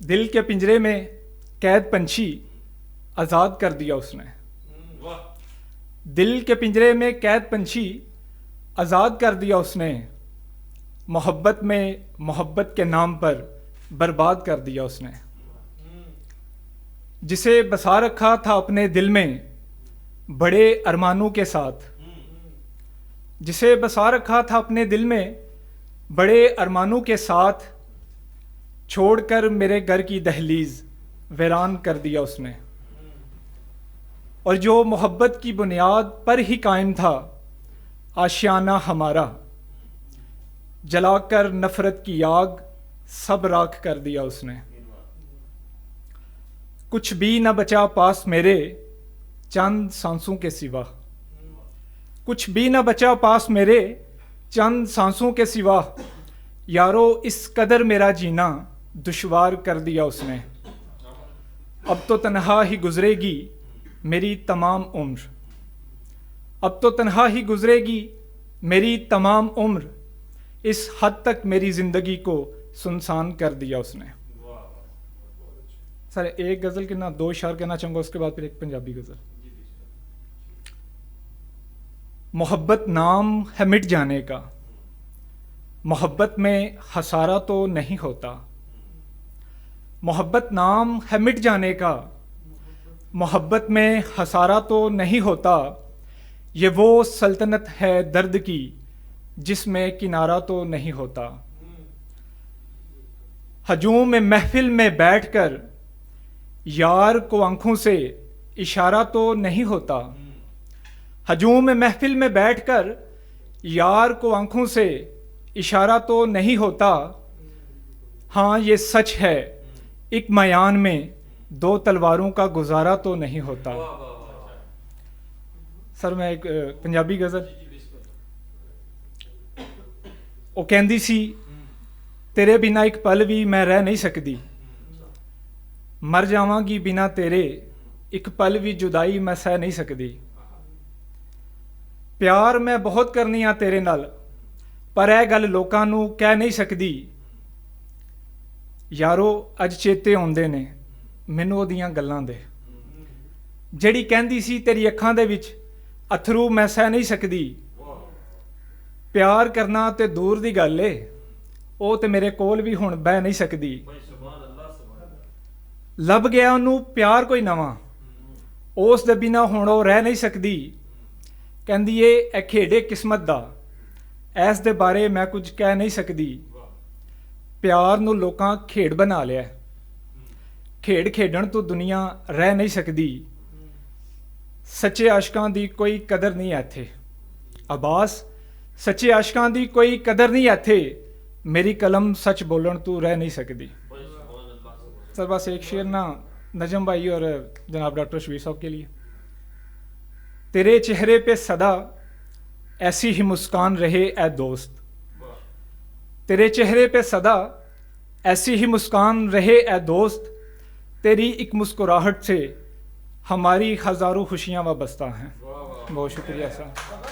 دل کے پنجرے میں قید پنچھی آزاد کر دیا اس نے. دل کے پنجرے میں قید پنچھی آزاد کر دیا اس نے. محبت میں محبت کے نام پر برباد کر دیا اس نے. جسے بسا رکھا تھا اپنے دل میں بڑے ارمانوں کے ساتھ. جسے بسا رکھا تھا اپنے دل میں بڑے ارمانوں کے ساتھ، چھوڑ کر میرے گھر کی دہلیز ویران کر دیا اس نے. اور جو محبت کی بنیاد پر ہی قائم تھا آشیانہ ہمارا، جلا کر نفرت کی آگ سب راکھ کر دیا اس نے. کچھ بھی نہ بچا پاس میرے چند سانسوں کے سوا. کچھ بھی نہ بچا پاس میرے چند سانسوں کے سوا. یارو اس قدر میرا جینا دشوار کر دیا اس نے. اب تو تنہا ہی گزرے گی میری تمام عمر. اب تو تنہا ہی گزرے گی میری تمام عمر. اس حد تک میری زندگی کو سنسان کر دیا اس نے. سر ایک غزل کے نہ دو اشعار کہنا چاہوں گا، اس کے بعد پھر ایک پنجابی غزل. محبت نام ہے مٹ جانے کا، محبت میں خسارہ تو نہیں ہوتا. محبت نام ہے مٹ جانے کا، محبت میں خسارہ تو نہیں ہوتا. یہ وہ سلطنت ہے درد کی جس میں کنارہ تو نہیں ہوتا. ہجوم میں محفل میں بیٹھ کر یار کو آنکھوں سے اشارہ تو نہیں ہوتا. ہجوم میں محفل میں بیٹھ کر یار کو آنکھوں سے اشارہ تو نہیں ہوتا. ہاں یہ سچ ہے ایک میان میں دو تلواروں کا گزارا تو نہیں ہوتا. سر میں ایک پنجابی غزل. وہ کہندی سی تیرے بنا ایک پل بھی میں رہ نہیں سکتی. مر جاواں گی بنا تیرے ایک پل بھی جدائی میں سہ نہیں سکتی. پیار میں بہت کرنی آ تیرے نال پر اے گل لوکاں نوں کہہ نہیں سکتی. یارو اج چیتے آندے نے مینوں اودیاں گلاں دے. جڑی کہندی سی تیری اکھاں دے وچ اتھرو میں سہ نہیں سکتی. پیار کرنا تے دور دی گل ہے، او تے میرے کول بھی ہن بہ نہیں سکتی. لب گیا انہوں پیار کوئی نواں، اس دے بنا ہن او رہ نہیں سکتی. کہندی اے کھیڈے قسمت دا ایس دے بارے میں کچھ کہہ نہیں سکتی. پیار نو لوکاں کھیڈ بنا لیا، کھیڈ کھیڈن تو دنیا رہ نہیں سکتی. سچے عاشقاں دی کوئی قدر نہیں ایتھے عباس، سچے عاشقاں دی کوئی قدر نہیں ایتھے. میری قلم سچ بولن تو رہ نہیں سکتی. سر بس ایک شعر نا نجم بھائی اور جناب ڈاکٹر شبیر صاحب کے لیے. تیرے چہرے پہ صدا ایسی ہی مسکان رہے اے دوست. تیرے چہرے پہ صدا ایسی ہی مسکان رہے اے دوست. تیری ایک مسکراہٹ سے ہماری ہزاروں خوشیاں وابستہ ہیں. بہت شکریہ سر.